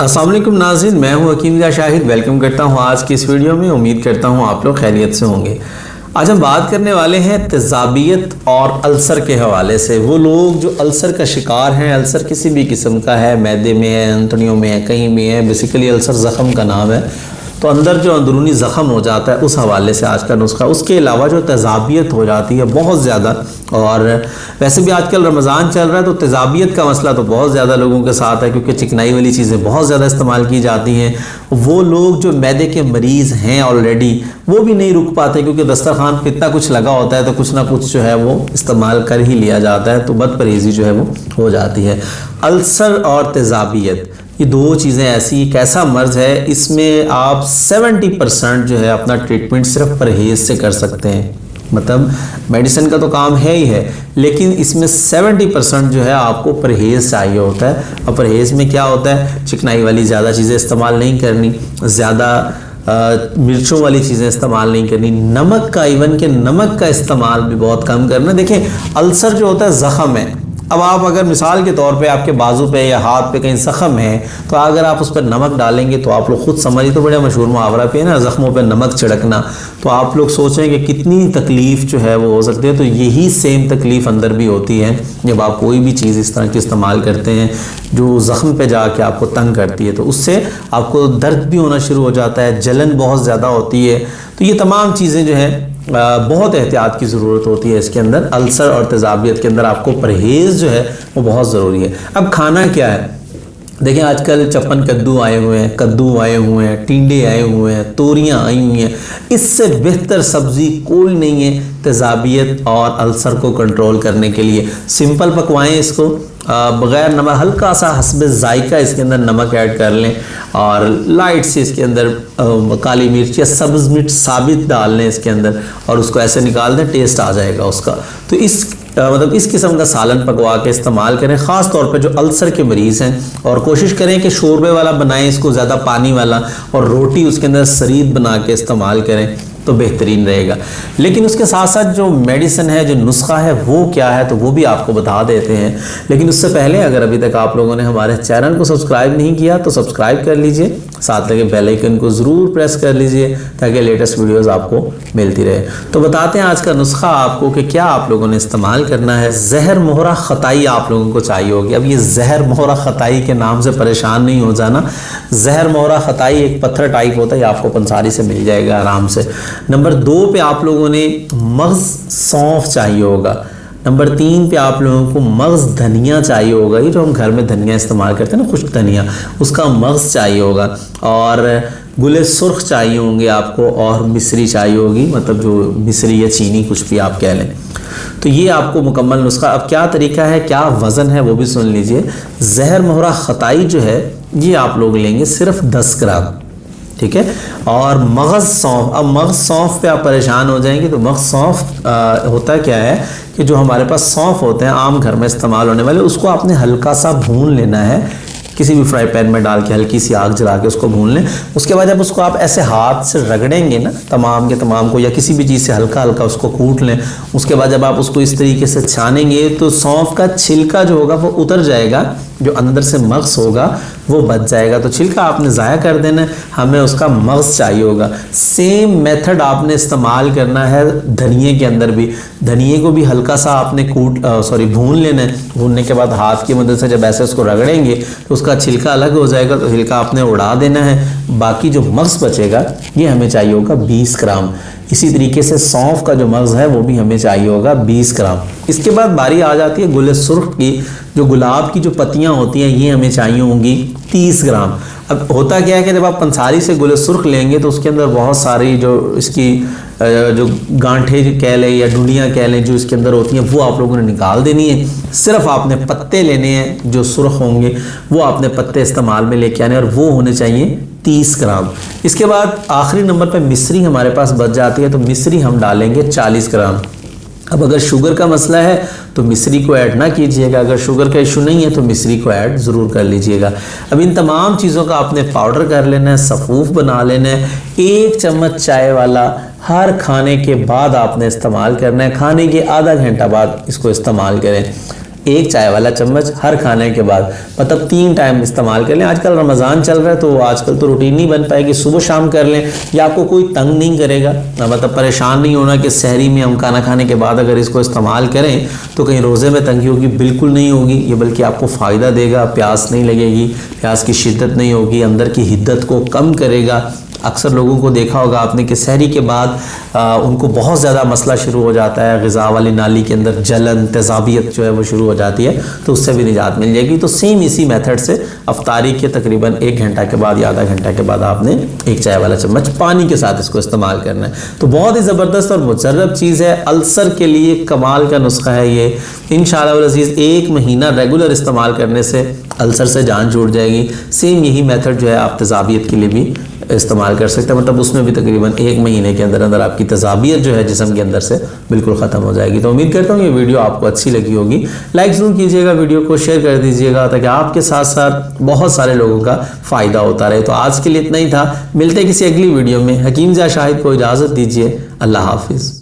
अस्सलाम वालेकुम नाज़रीन, मैं हूं हकीम या शाहिद। वेलकम करता हूं आज की इस वीडियो में। उम्मीद करता हूं आप लोग खैरियत से होंगे। आज हम बात करने वाले हैं तेज़ाबियत और अल्सर के हवाले से। वो लोग जो अल्सर का शिकार हैं, अल्सर किसी भी किस्म का है, मैदे में है, अंतड़ियों में है, कहीं भी है, बेसिकली अल्सर ज़ख़म का नाम है, तो अंदर जो अंदरूनी ज़ख़म हो जाता है उस हवाले से आज का नुस्खा। उसके अलावा जो तेज़ाबियत हो जाती है बहुत ज़्यादा, और वैसे भी आजकल रमज़ान चल रहा है तो तेज़ाबियत का मसला तो बहुत ज़्यादा लोगों के साथ है, क्योंकि चिकनाई वाली चीज़ें बहुत ज़्यादा इस्तेमाल की जाती हैं। वो लोग जो मैदे के मरीज़ हैं ऑलरेडी, वो भी नहीं रुक पाते, क्योंकि दस्तरखान पर इतना कुछ लगा होता है तो कुछ ना कुछ जो है वो इस्तेमाल कर ही लिया जाता है, तो बदपरहेज़ी जो है वो हो जाती है। अल्सर और तेज़ाबियत ये दो चीज़ें ऐसी, एक ऐसा मर्ज़ है, इसमें आप 70% जो है अपना ट्रीटमेंट सिर्फ परहेज़ से कर सकते हैं। मतलब मेडिसिन का तो काम है ही है, लेकिन इसमें 70% जो है आपको परहेज़ चाहिए होता है। और परहेज़ में क्या होता है, चिकनाई वाली ज़्यादा चीज़ें इस्तेमाल नहीं करनी, ज़्यादा मिर्चों वाली चीज़ें इस्तेमाल नहीं करनी, नमक का, इवन के नमक का इस्तेमाल भी बहुत कम करना। देखें, अल्सर जो होता है ज़ख़म है। अब आप अगर मिसाल के तौर पे आपके बाजू पे या हाथ पे कहीं ज़ख़म है, तो अगर आप उस पर नमक डालेंगे तो आप लोग खुद समझिए, तो बड़ा मशहूर मुहावरा पे है ना, ज़ख्मों पे नमक छिड़कना, तो आप लोग सोचें कि कितनी तकलीफ़ जो है वो हो सकती है। तो यही सेम तकलीफ़ अंदर भी होती है जब आप कोई भी चीज़ इस तरह की इस्तेमाल करते हैं जो ज़ख़म पे जाके आपको तंग करती है, तो उससे आपको दर्द भी होना शुरू हो जाता है, जलन बहुत ज़्यादा होती है। तो ये तमाम चीज़ें जो हैं बहुत एहतियात की ज़रूरत होती है इसके अंदर। अल्सर और तेज़ाबियत के अंदर आपको परहेज़ जो है वो बहुत ज़रूरी है। अब खाना क्या है, देखिए आजकल चप्पन कद्दू आए हुए हैं, कद्दू आए हुए हैं, टिंडे आए हुए हैं, तोरियां आई हुई हैं। इससे बेहतर सब्ज़ी कोई नहीं है तेज़ाबियत और अल्सर को कंट्रोल करने के लिए। सिंपल पकवाएं इसको, बग़ैर नमक, हल्का सा हस्बे ज़ायका इसके अंदर नमक ऐड कर लें, और लाइट से इसके अंदर काली मिर्च या सब्ज़ मिर्च साबित डाल लें इसके अंदर, और उसको ऐसे निकाल दें, टेस्ट आ जाएगा उसका। तो मतलब इस किस्म का सालन पकवा के इस्तेमाल करें, ख़ास तौर पे जो अल्सर के मरीज़ हैं। और कोशिश करें कि शोरबे वाला बनाएं इसको, ज़्यादा पानी वाला, और रोटी उसके अंदर सरीद बना के इस्तेमाल करें तो बेहतरीन रहेगा। लेकिन उसके साथ साथ जो मेडिसिन है, जो नुस्खा है, वो क्या है, तो वो भी आपको बता देते हैं। लेकिन उससे पहले अगर अभी तक आप लोगों ने हमारे चैनल को सब्सक्राइब नहीं किया तो सब्सक्राइब कर लीजिए, साथ लगे बेल आइकन को ज़रूर प्रेस कर लीजिए ताकि लेटेस्ट वीडियोज़ आपको मिलती रहे। तो बताते हैं आज का नुस्खा आपको कि क्या आप लोगों ने इस्तेमाल करना है। जहर मोहरा ख़ताई आप लोगों को चाहिए होगी। अब ये जहर मोहरा ख़ताई के नाम से परेशान नहीं हो जाना। जहर मोहरा ख़ताई एक पत्थर टाइप होता है, आपको पंसारी से मिल जाएगा आराम से। नंबर 2 पे आप लोगों ने मग़ज़ सौंफ चाहिए होगा। नंबर 3 पे आप लोगों को मग़ज़ धनिया चाहिए होगा। ये जो हम घर में धनिया इस्तेमाल करते हैं ना, खुश्क धनिया, उसका मग़ज़ चाहिए होगा। और गुले सुर्ख चाहिए होंगे आपको, और मिश्री चाहिए होगी, मतलब जो मिश्री या चीनी कुछ भी आप कह लें। तो ये आपको मुकम्मल नुस्खा। अब क्या तरीका है, क्या वज़न है, वो भी सुन लीजिए। जहर मोहरा ख़ताई जो है ये आप लोग लेंगे सिर्फ 10 ग्राम, ठीक है। और मग़ज़ सौंफ, अब मग़ज़ सौंफ पे आप परेशान हो जाएंगे। तो मग़ज़ सौंफ होता क्या है कि जो हमारे पास सौंफ होते हैं आम घर में इस्तेमाल होने वाले, उसको आपने हल्का सा भून लेना है, किसी भी फ्राई पैन में डाल के हल्की सी आग जला के उसको भून लें। उसके बाद जब उसको आप ऐसे हाथ से रगड़ेंगे ना तमाम के तमाम को, या किसी भी चीज़ से हल्का हल्का उसको कूट लें। उसके बाद जब आप उसको इस तरीके से छानेंगे तो सौंफ का छिलका जो होगा वो उतर जाएगा, जो अंदर से मग़ज़ होगा वो बच जाएगा। तो छिलका आपने ज़ाया कर देना है, हमें उसका मग़ज़ चाहिए होगा। सेम मेथड आपने इस्तेमाल करना है धनिए के अंदर भी। धनिए को भी हल्का सा आपने भून लेना है। भूनने के बाद हाथ की मदद से जब ऐसे उसको रगड़ेंगे तो उसका छिलका अलग हो जाएगा, तो छिलका आपने उड़ा देना है। बाकी जो मग़ज़ बचेगा ये हमें चाहिए होगा 20 ग्राम। इसी तरीके से सौंफ का जो मग़ज़ है वो भी हमें चाहिए होगा 20 ग्राम। इसके बाद बारी आ जाती है गुले सुर्ख की। जो गुलाब की जो पत्तियां होती हैं ये हमें चाहिए होंगी 30 ग्राम। अब होता क्या है कि जब आप पंसारी से गुले सुर्ख लेंगे तो उसके अंदर बहुत सारी जो इसकी जो गांठे कह लें या डुंडियाँ कह लें जो इसके अंदर होती हैं वो आप लोगों ने निकाल देनी है। सिर्फ आपने पत्ते लेने हैं जो सुर्ख होंगे, वो आपने पत्ते इस्तेमाल में लेके आने, और वो होने चाहिए 30 ग्राम। इसके बाद आखिरी नंबर पे मिश्री हमारे पास बच जाती है, तो मिश्री हम डालेंगे 40 ग्राम। अब अगर शुगर का मसला है तो मिश्री को ऐड ना कीजिएगा, अगर शुगर का इशू नहीं है तो मिश्री को ऐड ज़रूर कर लीजिएगा। अब इन तमाम चीज़ों का आपने पाउडर कर लेना है, सफ़ूफ बना लेना है। 1 चम्मच चाय वाला हर खाने के बाद आपने इस्तेमाल करना है, खाने के आधा घंटा बाद इसको इस्तेमाल करें। 1 चाय वाला चम्मच हर खाने के बाद, मतलब 3 टाइम इस्तेमाल कर लें। आजकल रमज़ान चल रहा है तो आजकल तो रूटीन नहीं बन पाएगी, सुबह शाम कर लें, या आपको कोई तंग नहीं करेगा, मतलब परेशान नहीं होना कि सहरी में हम खाना खाने के बाद अगर इसको इस्तेमाल करें तो कहीं रोज़े में तंगी होगी, बिल्कुल नहीं होगी ये, बल्कि आपको फ़ायदा देगा, प्यास नहीं लगेगी, प्यास की शिद्दत नहीं होगी, अंदर की हिद्दत को कम करेगा। अक्सर लोगों को देखा होगा आपने कि सहरी के बाद उनको बहुत ज़्यादा मसला शुरू हो जाता है, ग़िज़ा वाली नाली के अंदर जलन, तेज़ाबियत जो है वो शुरू हो जाती है, तो उससे भी निजात मिल जाएगी। तो सेम इसी मेथड से अफ्तारी के तकरीबन 1 घंटा के बाद या आधा घंटा के बाद आपने 1 चाय वाला चम्मच पानी के साथ इसको इस्तेमाल करना है। तो बहुत ही ज़बरदस्त और मुजर्रब चीज़ है, अल्सर के लिए कमाल का नुस्खा है ये। इंशाअल्लाह वल अज़ीज़ 1 महीना रेगुलर इस्तेमाल करने से अल्सर से जान छूट जाएगी। सेम यही मेथड जो है आप तेज़ाबियत के लिए भी इस्तेमाल कर सकते हैं, मतलब उसमें भी तकरीबन 1 महीने के अंदर अंदर आपकी तेज़ाबियत जो है जिस्म के अंदर से बिल्कुल ख़त्म हो जाएगी। तो उम्मीद करता हूँ ये वीडियो आपको अच्छी लगी होगी। लाइक ज़रूर कीजिएगा, वीडियो को शेयर कर दीजिएगा ताकि आपके साथ साथ बहुत सारे लोगों का फ़ायदा होता रहे। तो आज के लिए इतना ही था, मिलते हैं किसी अगली वीडियो में। हकीम ज़ा शाहिद को इजाज़त दीजिए, अल्लाह हाफिज़।